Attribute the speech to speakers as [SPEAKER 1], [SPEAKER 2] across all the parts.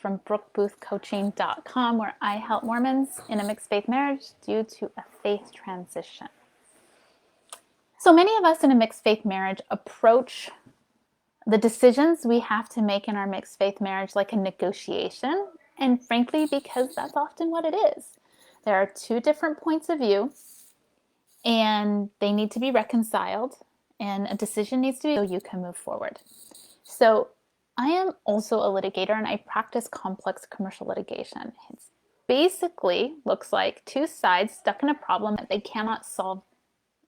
[SPEAKER 1] from brookeboothcoaching.com, where I help Mormons in a mixed faith marriage due to a faith transition. So many of us in a mixed faith marriage approach the decisions we have to make in our mixed faith marriage like a negotiation, and frankly, because that's often what it is. There are two different points of view, and they need to be reconciled, and a decision needs to be made so you can move forward. So I am also a litigator, and I practice complex commercial litigation. It basically looks like two sides stuck in a problem that they cannot solve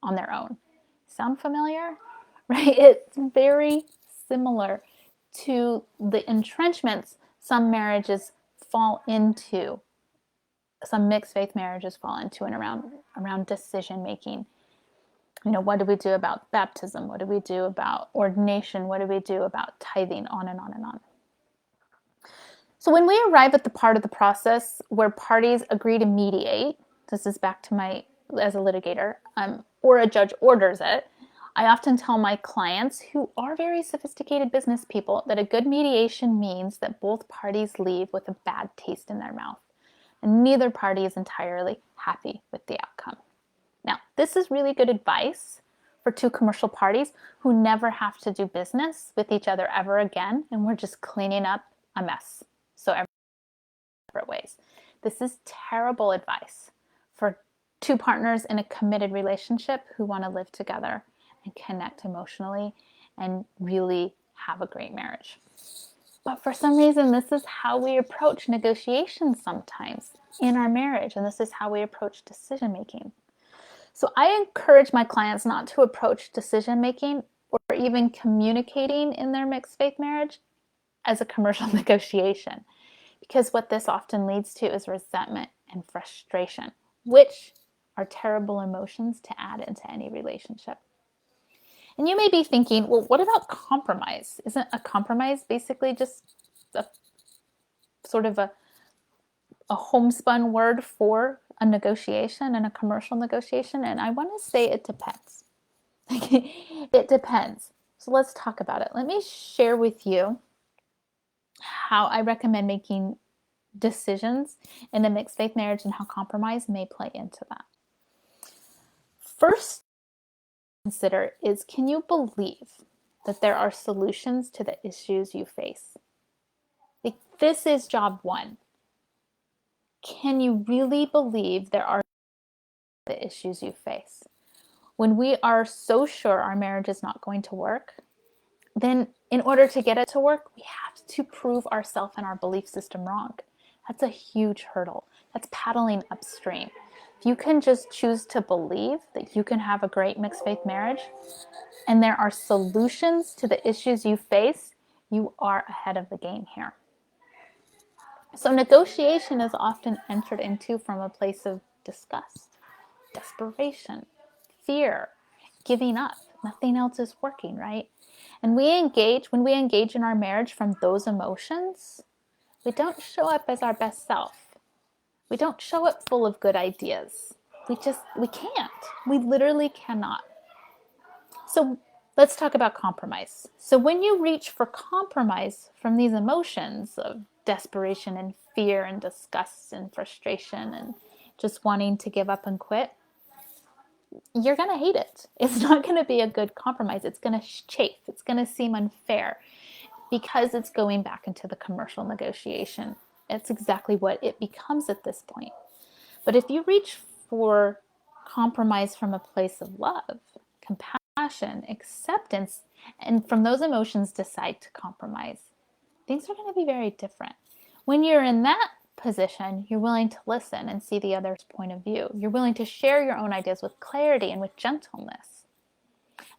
[SPEAKER 1] on their own. Sound familiar? Right? It's very similar to the entrenchments some marriages fall into, some mixed faith marriages fall into, and around decision making. You know, what do we do about baptism? What do we do about ordination? What do we do about tithing? On and on and on. So when we arrive at the part of the process where parties agree to mediate, this is back to my as a litigator, or a judge orders it, I often tell my clients, who are very sophisticated business people, that a good mediation means that both parties leave with a bad taste in their mouth, and neither party is entirely happy with the outcome. Now, this is really good advice for two commercial parties who never have to do business with each other ever again, and we're just cleaning up a mess. So separate ways. This is terrible advice for two partners in a committed relationship who want to live together and connect emotionally and really have a great marriage. But for some reason, this is how we approach negotiations sometimes in our marriage, and this is how we approach decision making. So I encourage my clients not to approach decision making or even communicating in their mixed faith marriage as a commercial negotiation, because what this often leads to is resentment and frustration, which are terrible emotions to add into any relationship. And you may be thinking, well, what about compromise? Isn't a compromise basically just a sort of a homespun word for a negotiation and a commercial negotiation? And I want to say it depends. It depends. So let's talk about it. Let me share with you how I recommend making decisions in a mixed faith marriage and how compromise may play into that. First, consider is, can you believe that there are solutions to the issues you face? Like, this is job one. Can you really believe there are the issues you face? When we are so sure our marriage is not going to work, then in order to get it to work, we have to prove ourselves and our belief system wrong. That's a huge hurdle. That's paddling upstream. If you can just choose to believe that you can have a great mixed faith marriage and there are solutions to the issues you face, you are ahead of the game here. So negotiation is often entered into from a place of disgust, desperation, fear, giving up. Nothing else is working, right? And when we engage in our marriage from those emotions, we don't show up as our best self. We don't show up full of good ideas. We can't. We literally cannot. So let's talk about compromise. So when you reach for compromise from these emotions of desperation and fear and disgust and frustration and just wanting to give up and quit, you're going to hate it. It's not going to be a good compromise. It's going to chafe. It's going to seem unfair because it's going back into the commercial negotiation. It's exactly what it becomes at this point. But if you reach for compromise from a place of love, compassion, acceptance, and from those emotions decide to compromise, things are going to be very different. When you're in that position, you're willing to listen and see the other's point of view. You're willing to share your own ideas with clarity and with gentleness.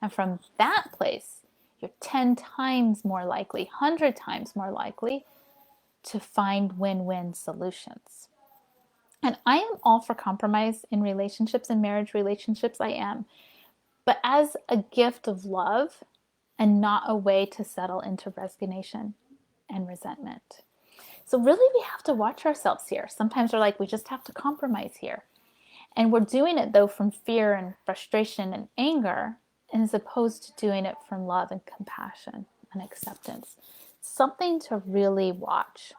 [SPEAKER 1] And from that place, you're 10 times more likely, 100 times more likely to find win-win solutions. And I am all for compromise in relationships and marriage relationships, I am. But as a gift of love and not a way to settle into resignation and resentment. So really we have to watch ourselves here. Sometimes we're like, we just have to compromise here. And we're doing it though from fear and frustration and anger, as opposed to doing it from love and compassion and acceptance. Something to really watch.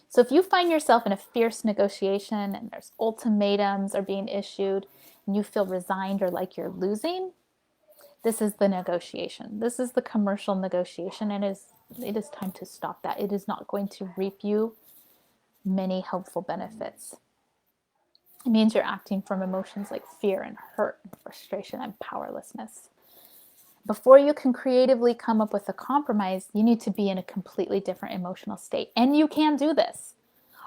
[SPEAKER 1] So if you find yourself in a fierce negotiation and there's ultimatums are being issued and you feel resigned or like you're losing, this is the negotiation. This is the commercial negotiation, and it is time to stop that. It is not going to reap you many helpful benefits. It means you're acting from emotions like fear and hurt and frustration and powerlessness. Before you can creatively come up with a compromise, you need to be in a completely different emotional state. And you can do this.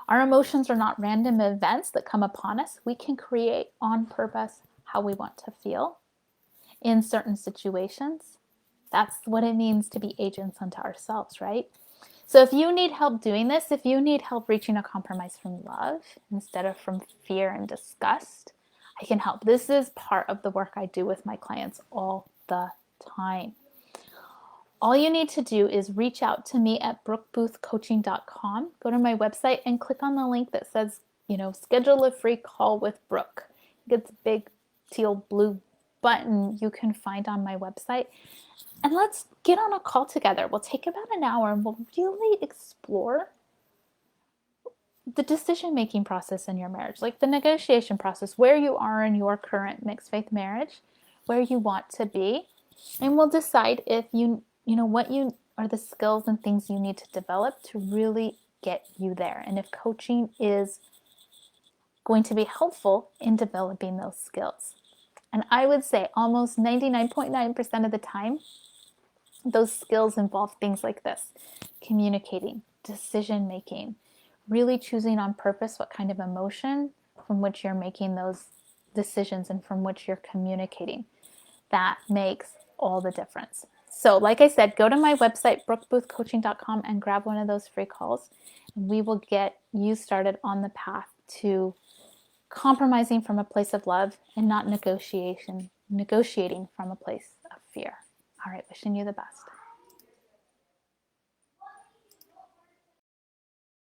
[SPEAKER 1] Our emotions are not random events that come upon us. We can create on purpose how we want to feel in certain situations. That's what it means to be agents unto ourselves, right? So if you need help doing this, if you need help reaching a compromise from love instead of from fear and disgust, I can help. This is part of the work I do with my clients all the time. All you need to do is reach out to me at brookeboothcoaching.com. Go to my website and click on the link that says, schedule a free call with Brooke. It's a big teal blue button you can find on my website. And let's get on a call together. We'll take about an hour and we'll really explore the decision-making process in your marriage, like the negotiation process, where you are in your current mixed faith marriage, where you want to be. And we'll decide if what you are the skills and things you need to develop to really get you there. And if coaching is going to be helpful in developing those skills. And I would say almost 99.9% of the time, those skills involve things like this: communicating, decision making, really choosing on purpose what kind of emotion from which you're making those decisions and from which you're communicating. That makes all the difference. So like I said, go to my website, brookeboothcoaching.com, and grab one of those free calls. And we will get you started on the path to compromising from a place of love and not negotiating from a place of fear. All right, wishing you the best.